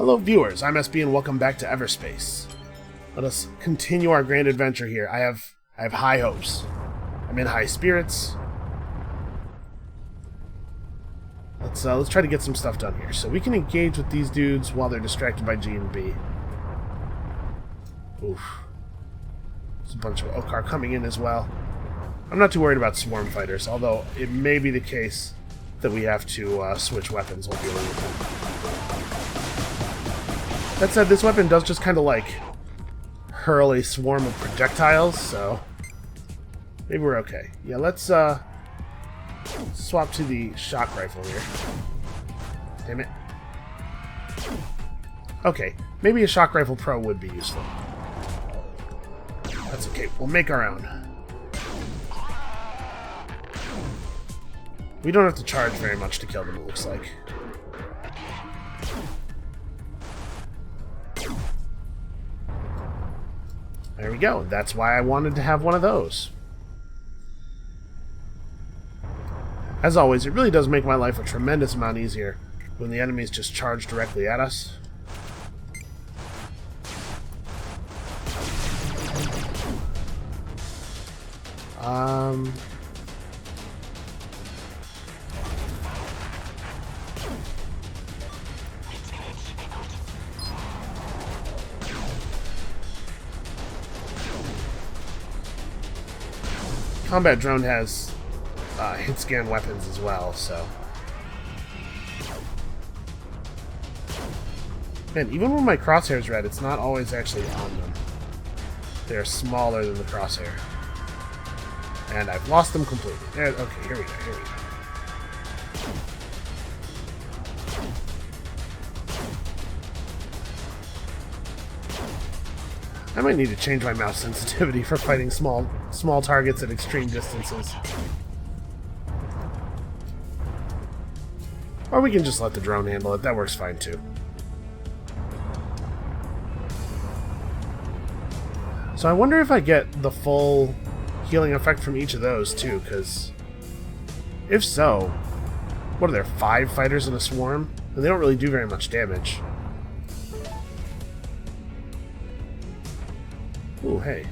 Hello viewers, I'm SB and welcome back to EVERSPACE. Let us continue our grand adventure here. I have high hopes. I'm in high spirits. Let's try to get some stuff done here. So we can engage with these dudes while they're distracted by G and B. Oof. There's a bunch of Okar coming in as well. I'm not too worried about swarm fighters, although it may be the case that we have to switch weapons while dealing with them. That said, this weapon does just kind of like hurl a swarm of projectiles, so maybe we're okay. Yeah, let's swap to the shock rifle here. Damn it. Okay, maybe a shock rifle pro would be useful. That's okay, we'll make our own. We don't have to charge very much to kill them, it looks like. There we go. That's why I wanted to have one of those. As always, it really does make my life a tremendous amount easier when the enemies just charge directly at us. Combat drone has hit scan weapons as well, so. Man, even when my crosshair's red, it's not always actually on them. They're smaller than the crosshair. And I've lost them completely. Okay, here we go, here we go. I might need to change my mouse sensitivity for fighting small targets at extreme distances. Or we can just let the drone handle it. That works fine too. So I wonder if I get the full healing effect from each of those too, because if so, what are there, 5 fighters in a swarm? And they don't really do very much damage. Ooh, hey.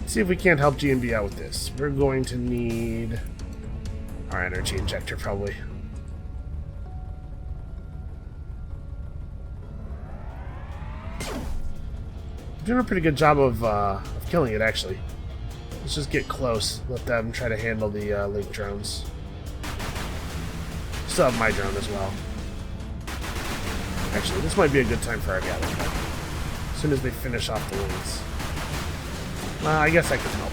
Let's see if we can't help G&B out with this. We're going to need our energy injector, probably. Doing a pretty good job of killing it, actually. Let's just get close. Let them try to handle the link drones. Still have my drone as well. Actually, this might be a good time for our gather cut. As soon as they finish off the wings. I guess I can help.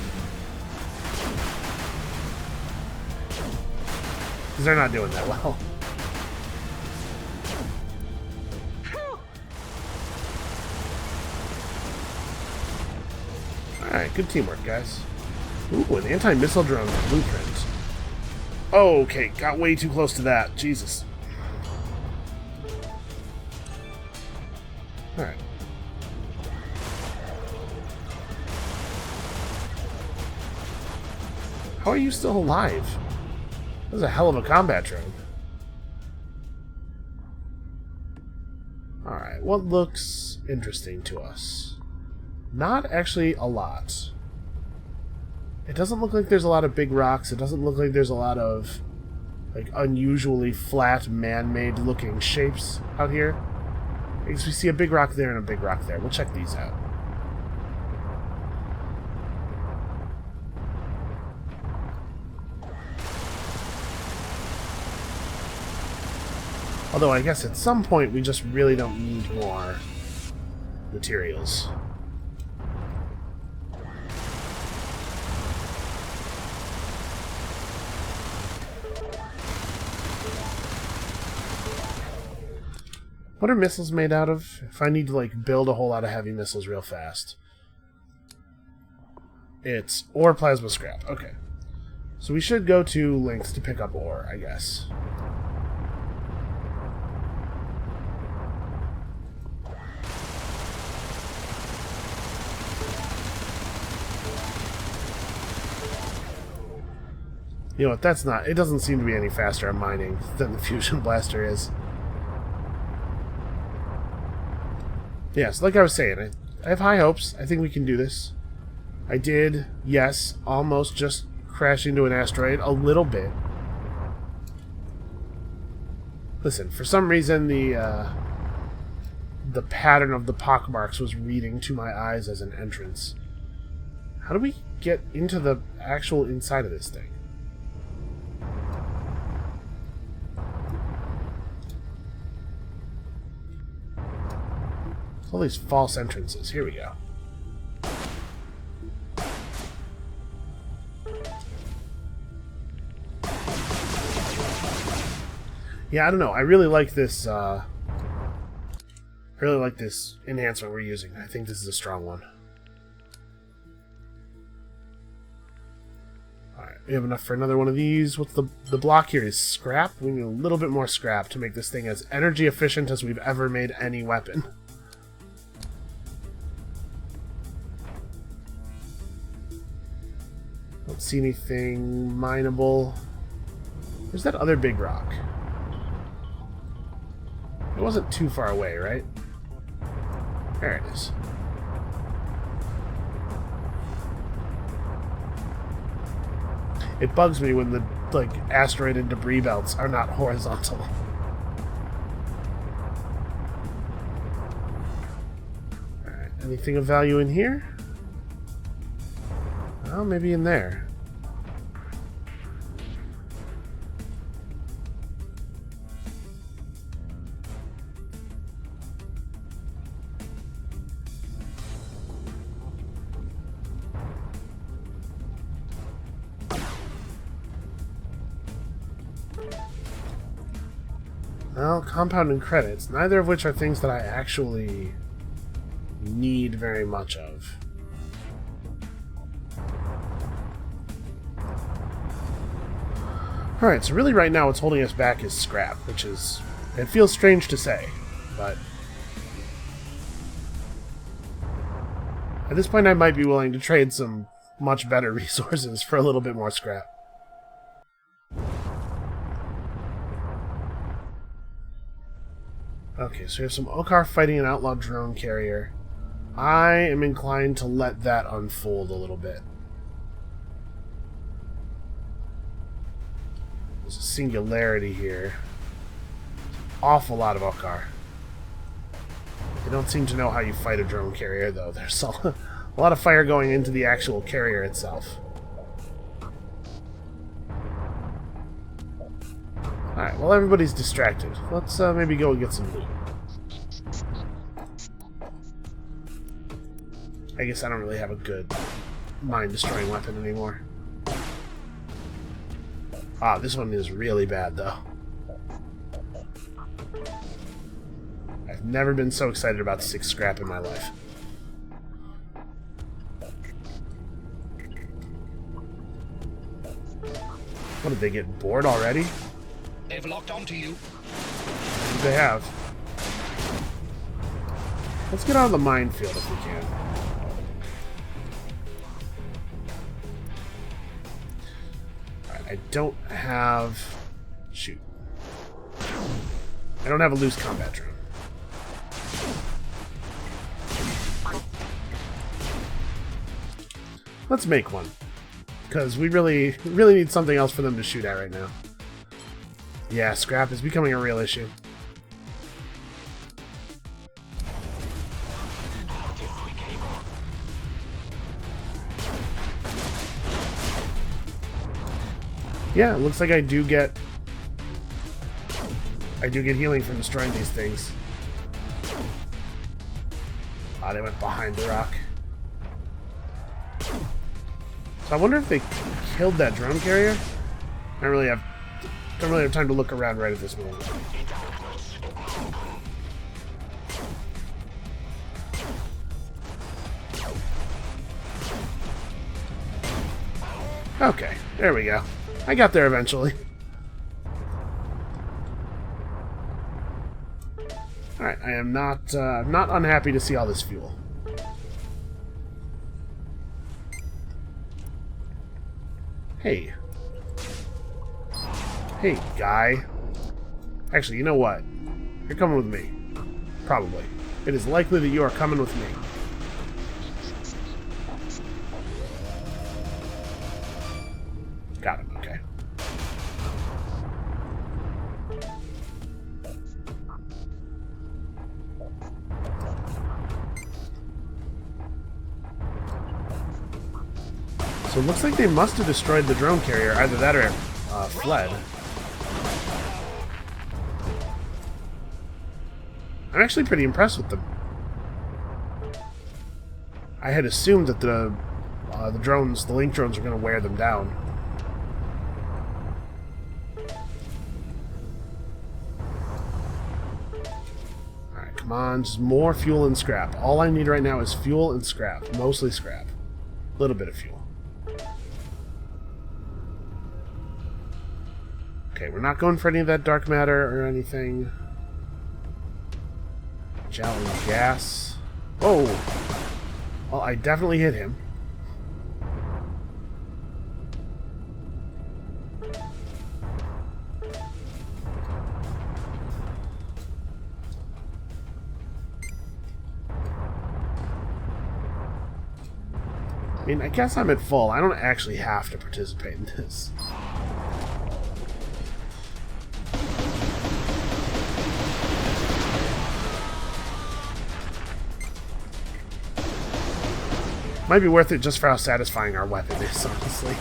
Because they're not doing that well. Alright, good teamwork, guys. Ooh, an anti-missile drone blueprint. Oh, okay, got way too close to that. Jesus. Alright. How are you still alive? That was a hell of a combat drone. Alright, what looks interesting to us? Not actually a lot. It doesn't look like there's a lot of big rocks. It doesn't look like there's a lot of like unusually flat, man-made looking shapes out here. Because we see a big rock there and a big rock there. We'll check these out. Although I guess at some point we just really don't need more materials. What are missiles made out of? If I need to, like, build a whole lot of heavy missiles real fast. It's ore plasma scrap. Okay. So we should go to links to pick up ore, I guess. You know what, that's not... It doesn't seem to be any faster on mining than the fusion blaster is. Yes, like I was saying, I have high hopes. I think we can do this. I did, yes, almost just crash into an asteroid a little bit. Listen, for some reason the pattern of the pockmarks was reading to my eyes as an entrance. How do we get into the actual inside of this thing? All these false entrances. Here we go. Yeah, I don't know. I really like this. Really like this enhancement we're using. I think this is a strong one. Alright, we have enough for another one of these. What's the block here is scrap. We need a little bit more scrap to make this thing as energy efficient as we've ever made any weapon. Don't see anything mineable. Where's that other big rock? It wasn't too far away, right? There it is. It bugs me when the asteroid and debris belts are not horizontal. Alright, anything of value in here? Well, maybe in there. Well, compound and credits, neither of which are things that I actually need very much of. Alright, so really right now what's holding us back is scrap, which is... It feels strange to say, but... At this point I might be willing to trade some much better resources for a little bit more scrap. Okay, so we have some Okar fighting an outlaw drone carrier. I am inclined to let that unfold a little bit. There's a singularity here. Awful lot of Okar. They don't seem to know how you fight a drone carrier, though. There's a lot of fire going into the actual carrier itself. Alright, well everybody's distracted. Let's maybe go and get some loot. I guess I don't really have a good mind-destroying weapon anymore. Ah, this one is really bad, though. I've never been so excited about 6 scrap in my life. What, did they get bored already? They've locked onto you. They have. Let's get out of the minefield if we can. Alright, I don't have... Shoot. I don't have a loose combat drone. Let's make one. Because we really need something else for them to shoot at right now. Yeah, scrap is becoming a real issue. Yeah, it looks like I do get healing from destroying these things. Ah, they went behind the rock. So I wonder if they killed that drone carrier? I don't really have time to look around right at this moment. Okay, there we go. I got there eventually. Alright, I am not unhappy to see all this fuel. Hey. Hey, guy. Actually, you know what? You're coming with me. Probably. It is likely that you are coming with me. Got him, okay. So it looks like they must have destroyed the drone carrier. Either that or fled. I'm actually pretty impressed with them. I had assumed that the drones, the link drones, were going to wear them down. Alright, come on. Just more fuel and scrap. All I need right now is fuel and scrap. Mostly scrap. A little bit of fuel. Okay, we're not going for any of that dark matter or anything. Challenge gas. Whoa! Well, I definitely hit him. I mean, I guess I'm at full. I don't actually have to participate in this. Might be worth it just for how satisfying our weapon is, honestly.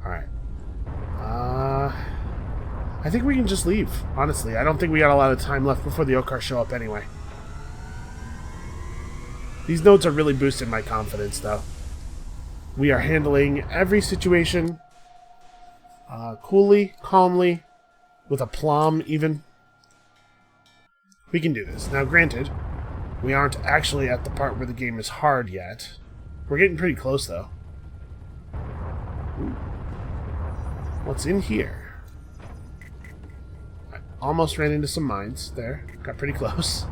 Alright. I think we can just leave, honestly. I don't think we got a lot of time left before the Okar show up anyway. These notes are really boosting my confidence, though. We are handling every situation coolly, calmly, with aplomb, even. We can do this. Now, granted, we aren't actually at the part where the game is hard yet. We're getting pretty close, though. Ooh. What's in here? I almost ran into some mines there. Got pretty close.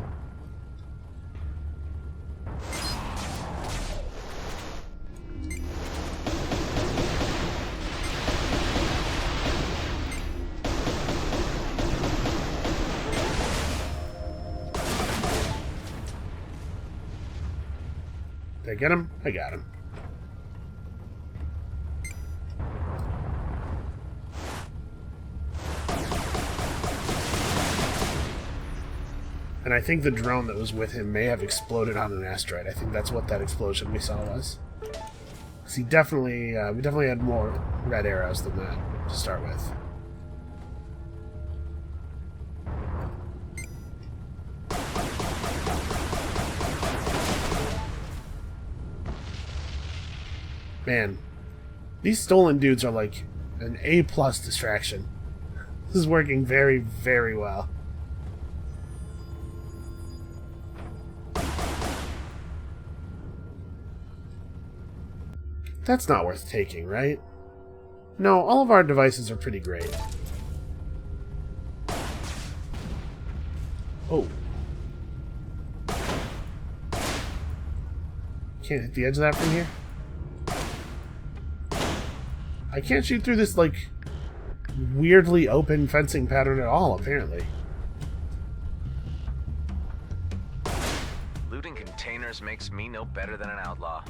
Did I get him? I got him. And I think the drone that was with him may have exploded on an asteroid. I think that's what that explosion we saw was. Because he definitely, we definitely had more red arrows than that to start with. Man, these stolen dudes are like an A+ distraction. This is working very, very well. That's not worth taking, right? No, all of our devices are pretty great. Oh. Can't hit the edge of that from here? I can't shoot through this, like, weirdly open fencing pattern at all, apparently. Looting containers makes me no better than an outlaw.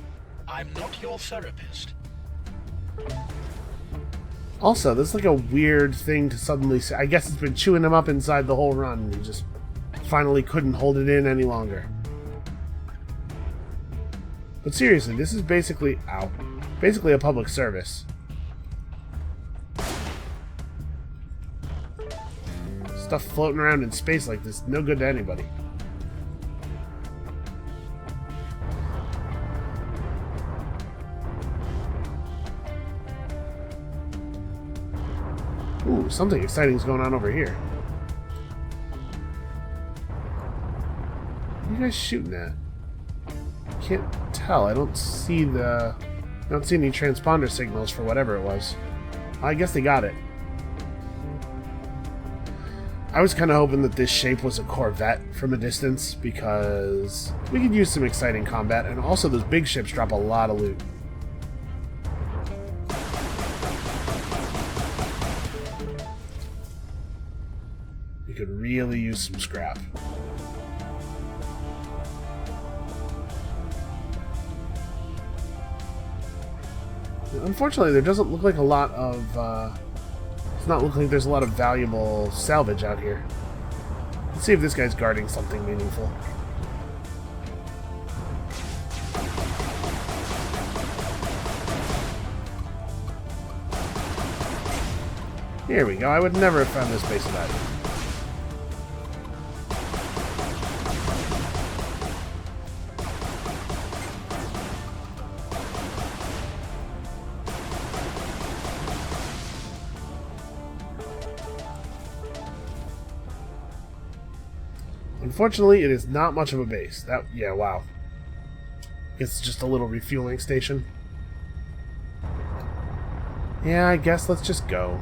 I'm not your therapist. Also, this is like a weird thing to suddenly say. I guess it's been chewing him up inside the whole run, and he just finally couldn't hold it in any longer. But seriously, this is basically, basically a public service. Stuff floating around in space like this, no good to anybody. Ooh, something exciting is going on over here. What are you guys shooting at? Can't tell. I don't see any transponder signals for whatever it was. I guess they got it. I was kind of hoping that this shape was a Corvette from a distance, because we could use some exciting combat, and also those big ships drop a lot of loot. We could really use some scrap. Unfortunately, there doesn't look like a lot of, it's not looking like there's a lot of valuable salvage out here. Let's see if this guy's guarding something meaningful. Here we go. I would never have found this base without it. Unfortunately, it is not much of a base. Yeah, wow. It's just a little refueling station. Yeah, I guess let's just go.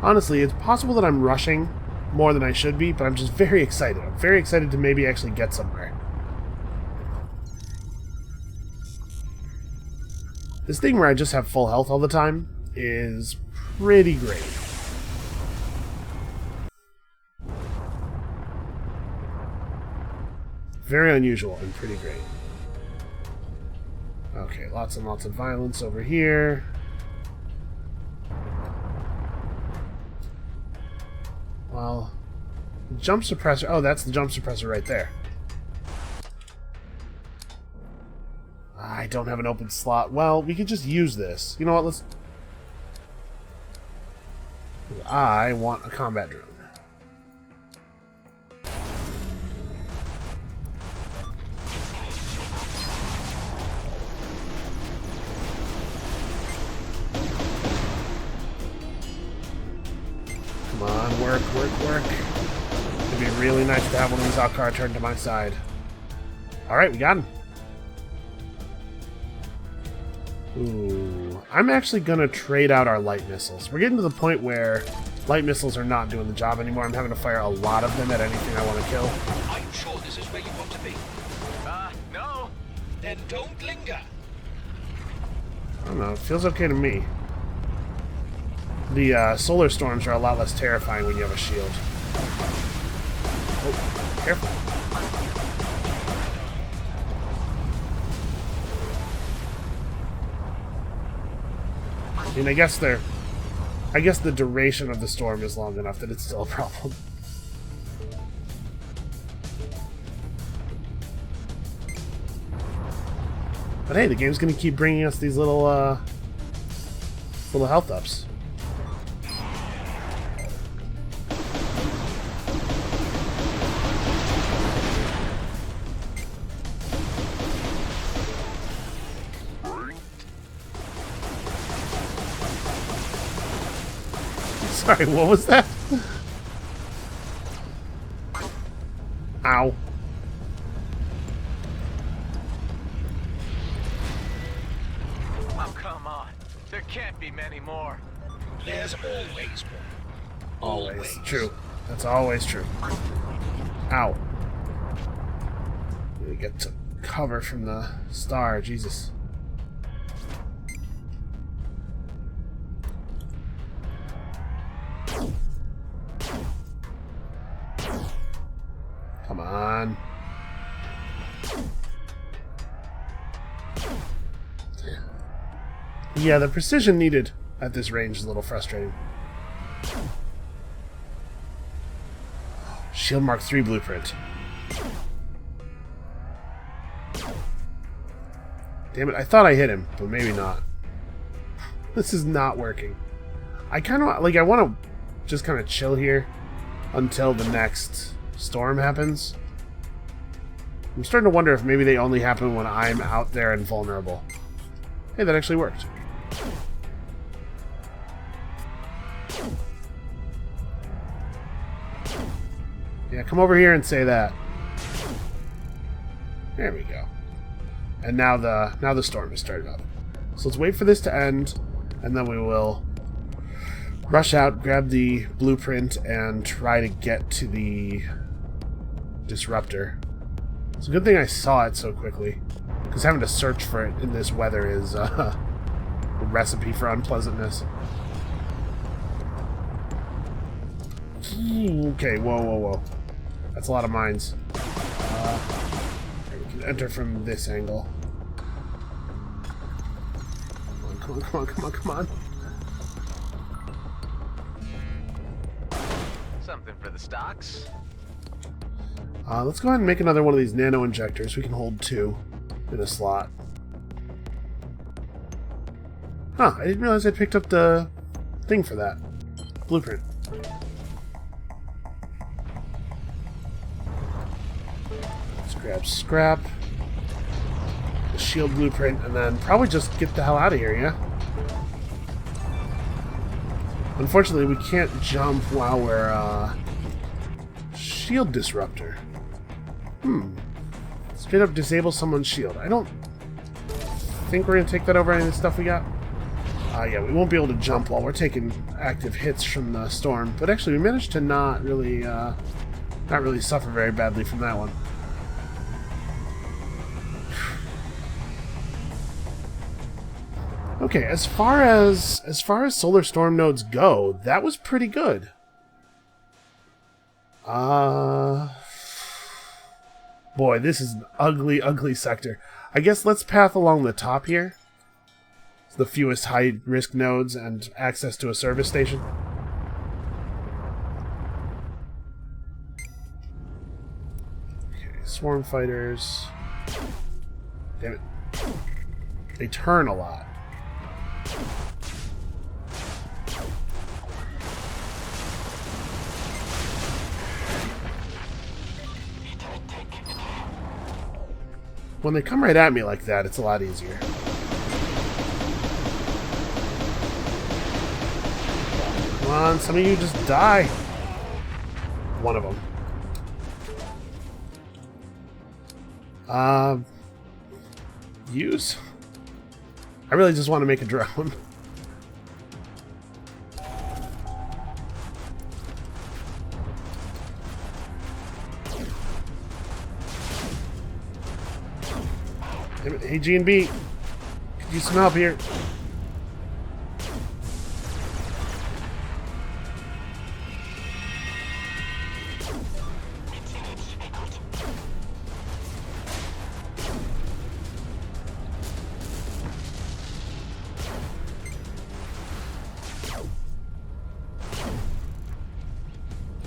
Honestly, it's possible that I'm rushing more than I should be, but I'm just very excited. I'm very excited to maybe actually get somewhere. This thing where I just have full health all the time is pretty great. Very unusual and pretty great. Okay, lots and lots of violence over here. Well, jump suppressor. Oh, that's the jump suppressor right there. I don't have an open slot. Well, we could just use this. You know what? Let's... I want a combat drone. Come on, work. It'd be really nice to have one of these Alcar turned to my side. Alright, we got him. Ooh, I'm actually gonna trade out our light missiles. We're getting to the point where light missiles are not doing the job anymore. I'm having to fire a lot of them at anything I want to kill. Are you sure this is where you want to be? No. Then don't linger. I don't know, it feels okay to me. The solar storms are a lot less terrifying when you have a shield. Oh, careful. I mean, I guess the duration of the storm is long enough that it's still a problem. But hey, the game's gonna keep bringing us these little health ups. Sorry, what was that? Ow. Oh, come on. There can't be many more. There's always more. Always. True. That's always true. Ow. We get to cover from the star. Jesus. Come on. Yeah, the precision needed at this range is a little frustrating. Shield Mark III blueprint. Damn it, I thought I hit him, but maybe not. This is not working. I kind of, like, I want to just kind of chill here until the next storm happens. I'm starting to wonder if maybe they only happen when I'm out there and vulnerable. Hey, that actually worked. Yeah, come over here and say that. There we go. And now the storm has started up. So let's wait for this to end, and then we will rush out, grab the blueprint, and try to get to the disruptor. It's a good thing I saw it so quickly, because having to search for it in this weather is a recipe for unpleasantness. Okay, whoa. That's a lot of mines. We can enter from this angle. Come on. Something for the stocks. Let's go ahead and make another one of these nano injectors. We can hold 2 in a slot. Huh, I didn't realize I picked up the thing for that. Blueprint. Let's grab scrap, the shield blueprint, and then probably just get the hell out of here, yeah? Unfortunately, we can't jump while we're, shield disruptor. Straight up disable someone's shield. I don't think we're gonna take that over any of the stuff we got. Yeah, we won't be able to jump while we're taking active hits from the storm. But actually, we managed to not really suffer very badly from that one. Okay, as far as solar storm nodes go, that was pretty good. Boy, this is an ugly sector. I guess let's path along the top here. It's the fewest high-risk nodes and access to a service station. Okay, swarm fighters. Damn it. They turn a lot. When they come right at me like that, it's a lot easier. Come on, some of you just die. One of them. Use? I really just want to make a drone. Hey, G&B, could use some help here.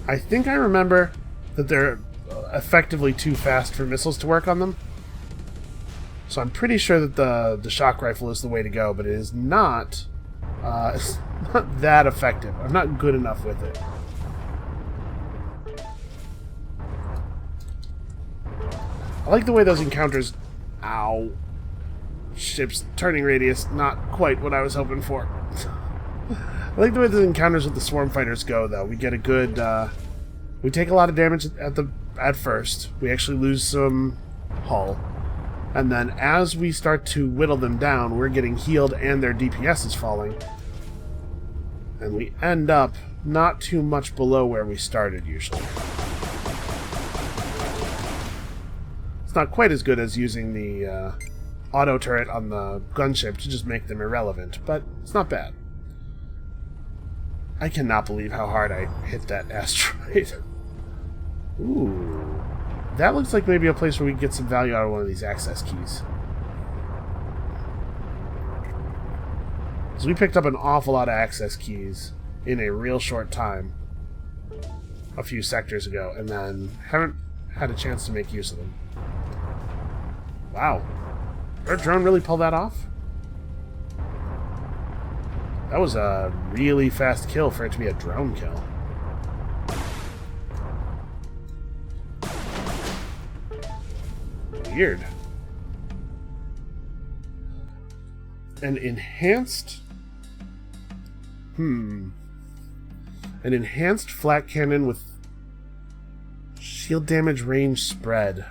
I think I remember that they're effectively too fast for missiles to work on them. So I'm pretty sure that the shock rifle is the way to go, but it is not, it's not that effective. I'm not good enough with it. I like the way those encounters... Ow. Ship's turning radius, not quite what I was hoping for. I like the way the encounters with the swarm fighters go, though. We get a good... we take a lot of damage at first. We actually lose some hull. And then as we start to whittle them down, we're getting healed and their DPS is falling. And we end up not too much below where we started, usually. It's not quite as good as using the auto turret on the gunship to just make them irrelevant, but it's not bad. I cannot believe how hard I hit that asteroid. Ooh. That looks like maybe a place where we can get some value out of one of these access keys. So we picked up an awful lot of access keys in a real short time a few sectors ago, and then haven't had a chance to make use of them. Wow. Did our drone really pull that off? That was a really fast kill for it to be a drone kill. Weird. An enhanced... An enhanced flat cannon with shield damage range spread.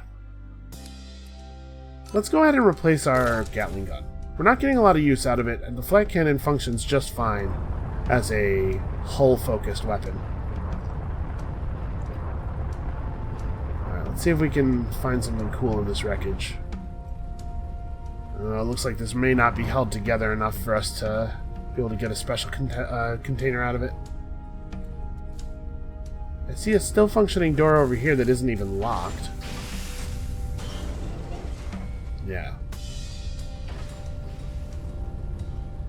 Let's go ahead and replace our Gatling gun. We're not getting a lot of use out of it, and the flat cannon functions just fine. as a hull-focused weapon. Alright, let's see if we can find something cool in this wreckage. It looks like this may not be held together enough for us to be able to get a special container out of it. I see a still functioning door over here that isn't even locked. Yeah.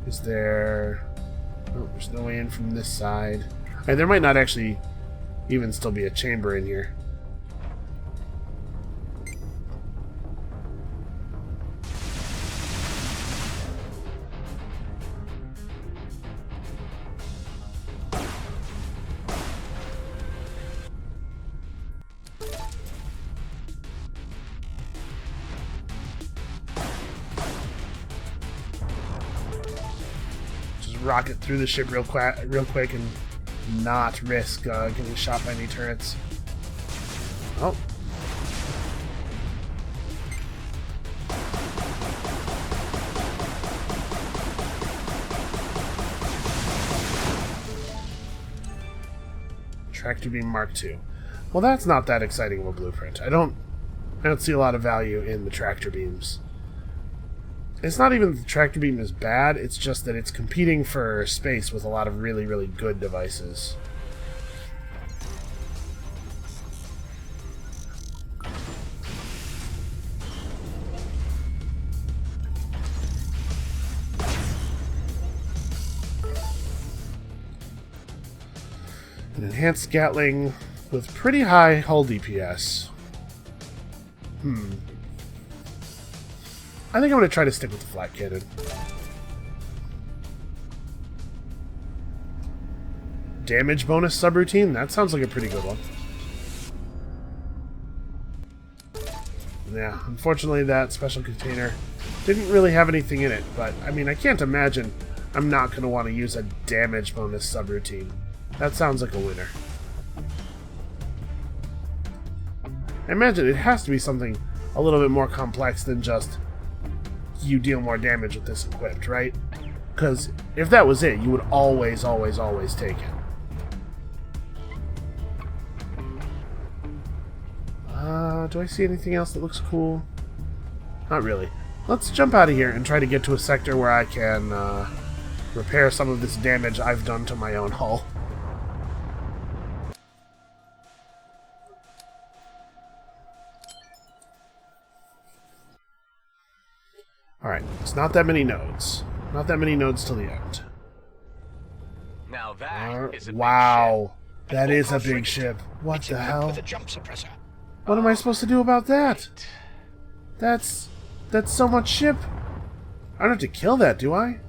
Is there... Oh, there's no way in from this side. And there might not actually even still be a chamber in here. Rocket through the ship real quick and not risk getting shot by any turrets. Oh. Tractor beam Mark II. Well, that's not that exciting of a blueprint. I don't see a lot of value in the tractor beams. It's not even that the tractor beam is bad, it's just that it's competing for space with a lot of really, really good devices. An enhanced Gatling with pretty high hull DPS. I think I'm going to try to stick with the flat cannon. Damage bonus subroutine? That sounds like a pretty good one. Yeah, unfortunately that special container didn't really have anything in it, but I mean, I can't imagine I'm not going to want to use a damage bonus subroutine. That sounds like a winner. I imagine it has to be something a little bit more complex than just you deal more damage with this equipped, right? Because if that was it, you would always, always, always take it. Do I see anything else that looks cool? Not really. Let's jump out of here and try to get to a sector where I can repair some of this damage I've done to my own hull. Alright, it's not that many nodes. Not that many nodes till the end. Now that is a wow, big ship. that is a big ship. What the hell? With a jump suppressor. What am I supposed to do about that? That's so much ship. I don't have to kill that, do I?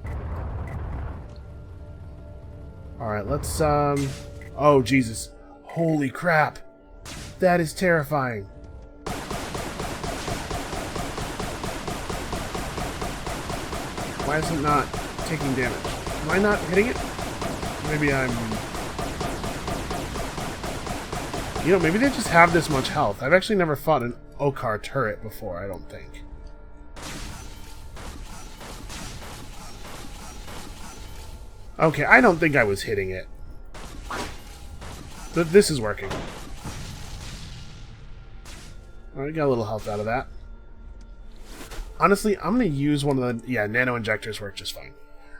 Alright, let's, oh, Jesus. Holy crap. That is terrifying. Why is it not taking damage? Am I not hitting it? Maybe I'm... You know, maybe they just have this much health. I've actually never fought an Okar turret before, I don't think. Okay, I don't think I was hitting it. This is working. Alright, got a little health out of that. Honestly, I'm going to use one of the... Yeah, nano injectors work just fine.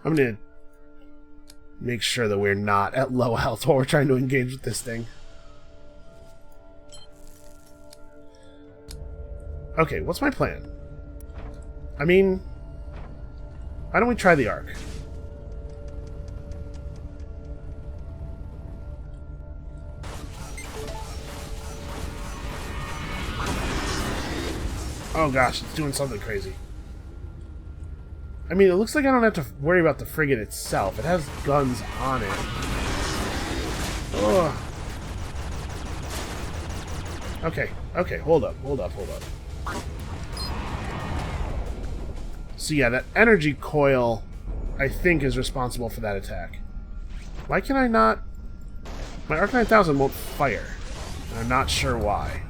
I'm going to make sure that we're not at low health while we're trying to engage with this thing. Okay, what's my plan? I mean... Why don't we try the Ark? Oh gosh, it's doing something crazy. I mean, it looks like I don't have to worry about the frigate itself. It has guns on it. Ugh. Okay, hold up. So yeah, that energy coil, I think, is responsible for that attack. Why can I not... My Arc 9000 won't fire. I'm not sure why.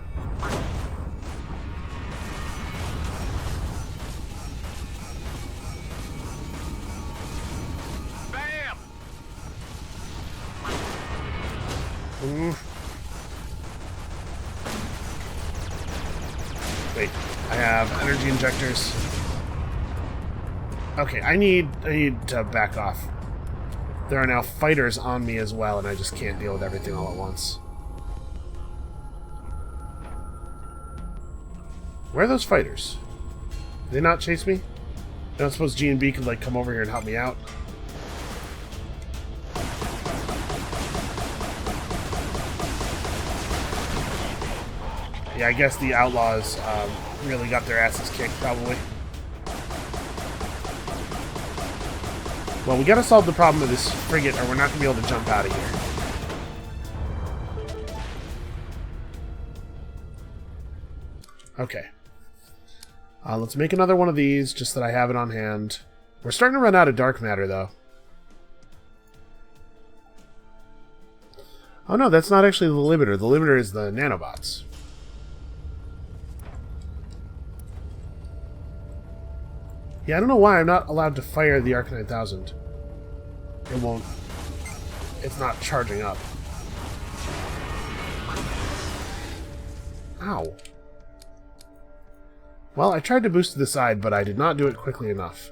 Wait, I have energy injectors. Okay, I need to back off. There are now fighters on me as well, and I just can't deal with everything all at once. Where are those fighters? Did they not chase me? I don't suppose G and B could like come over here and help me out. Yeah, I guess the outlaws really got their asses kicked, probably. Well, we gotta solve the problem of this frigate, or we're not gonna be able to jump out of here. Okay. Let's make another one of these, just that I have it on hand. We're starting to run out of dark matter, though. Oh no, that's not actually the limiter. The limiter is the nanobots. Yeah, I don't know why I'm not allowed to fire the Arc 9000. It won't... It's not charging up. Ow. Well, I tried to boost to the side, but I did not do it quickly enough.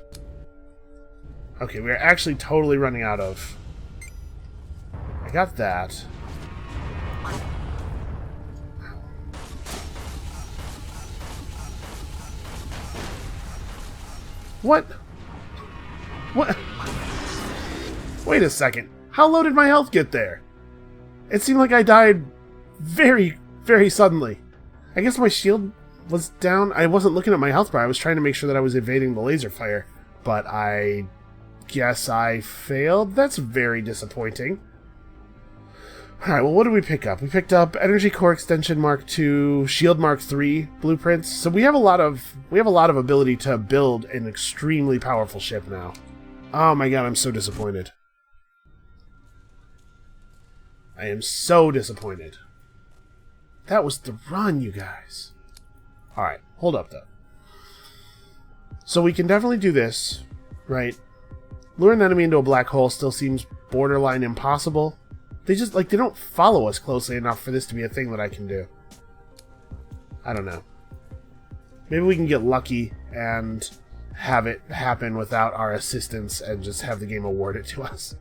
Okay, we are actually totally running out of... I got that. What? What? Wait a second. How low did my health get there? It seemed like I died very, very suddenly. I guess my shield was down. I wasn't looking at my health bar. I was trying to make sure that I was evading the laser fire. But I guess I failed. That's very disappointing. Alright, well, what did we pick up? We picked up Energy Core Extension Mark II, Shield Mark III blueprints. So we have a lot of ability to build an extremely powerful ship now. Oh my god, I'm so disappointed. I am so disappointed. That was the run, you guys. Alright, hold up though. So we can definitely do this, right? Lure an enemy into a black hole still seems borderline impossible. They just, like, they don't follow us closely enough for this to be a thing that I can do. I don't know. Maybe we can get lucky and have it happen without our assistance and just have the game award it to us.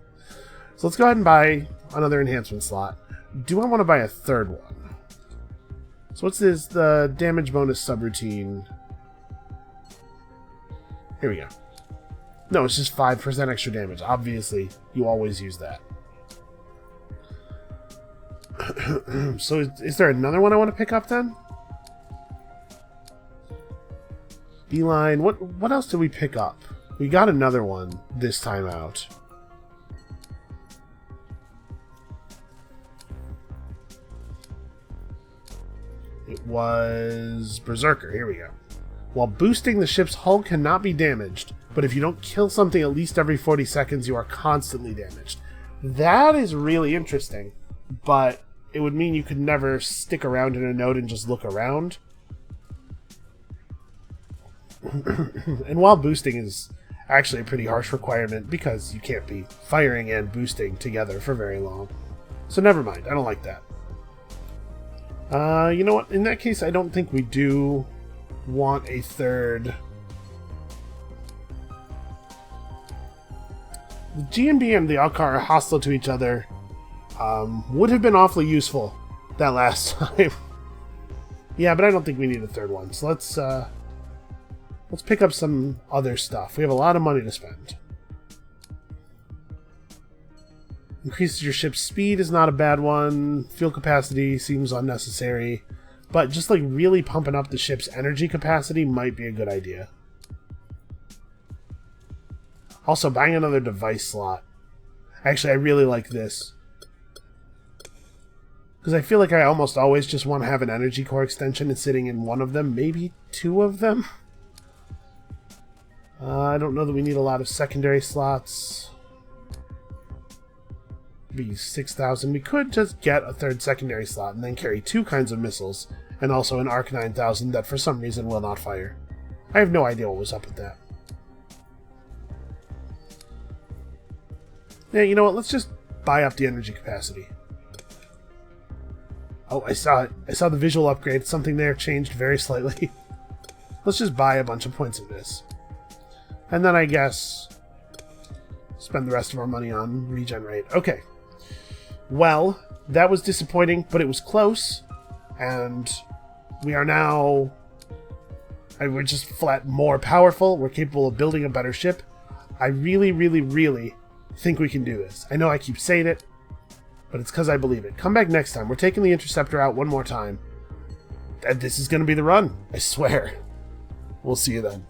So let's go ahead and buy another enhancement slot. Do I want to buy a third one? So what's this? The damage bonus subroutine. Here we go. No, it's just 5% extra damage. Obviously, you always use that. So is there another one I want to pick up then? Beeline. What else did we pick up? We got another one this time out. It was Berserker. Here we go. While boosting, the ship's hull cannot be damaged, but if you don't kill something at least every 40 seconds, you are constantly damaged. That is really interesting, but it would mean you could never stick around in a node and just look around. And while boosting is actually a pretty harsh requirement because you can't be firing and boosting together for very long. So never mind, I don't like that. You know what? In that case, I don't think we do want a third. The GMB and the Alcar are hostile to each other. Would have been awfully useful that last time. Yeah, but I don't think we need a third one. So let's pick up some other stuff. We have a lot of money to spend. Increases your ship's speed is not a bad one. Fuel capacity seems unnecessary. But just like really pumping up the ship's energy capacity might be a good idea. Also, buying another device slot. Actually, I really like this. Because I feel like I almost always just want to have an energy core extension and sitting in one of them, maybe two of them. I don't know that we need a lot of secondary slots. Be 6,000. We could just get a third secondary slot and then carry two kinds of missiles, and also an Arc 9000 that for some reason will not fire. I have no idea what was up with that. Yeah, you know what? Let's just buy up the energy capacity. Oh, I saw it. I saw the visual upgrade. Something there changed very slightly. Let's just buy a bunch of points of this. And then I guess spend the rest of our money on regenerate. Okay. Well, that was disappointing, but it was close. And we are now... we're just flat more powerful. We're capable of building a better ship. I really, really, really think we can do this. I know I keep saying it, but it's because I believe it. Come back next time. We're taking the Interceptor out one more time. And this is going to be the run. I swear. We'll see you then.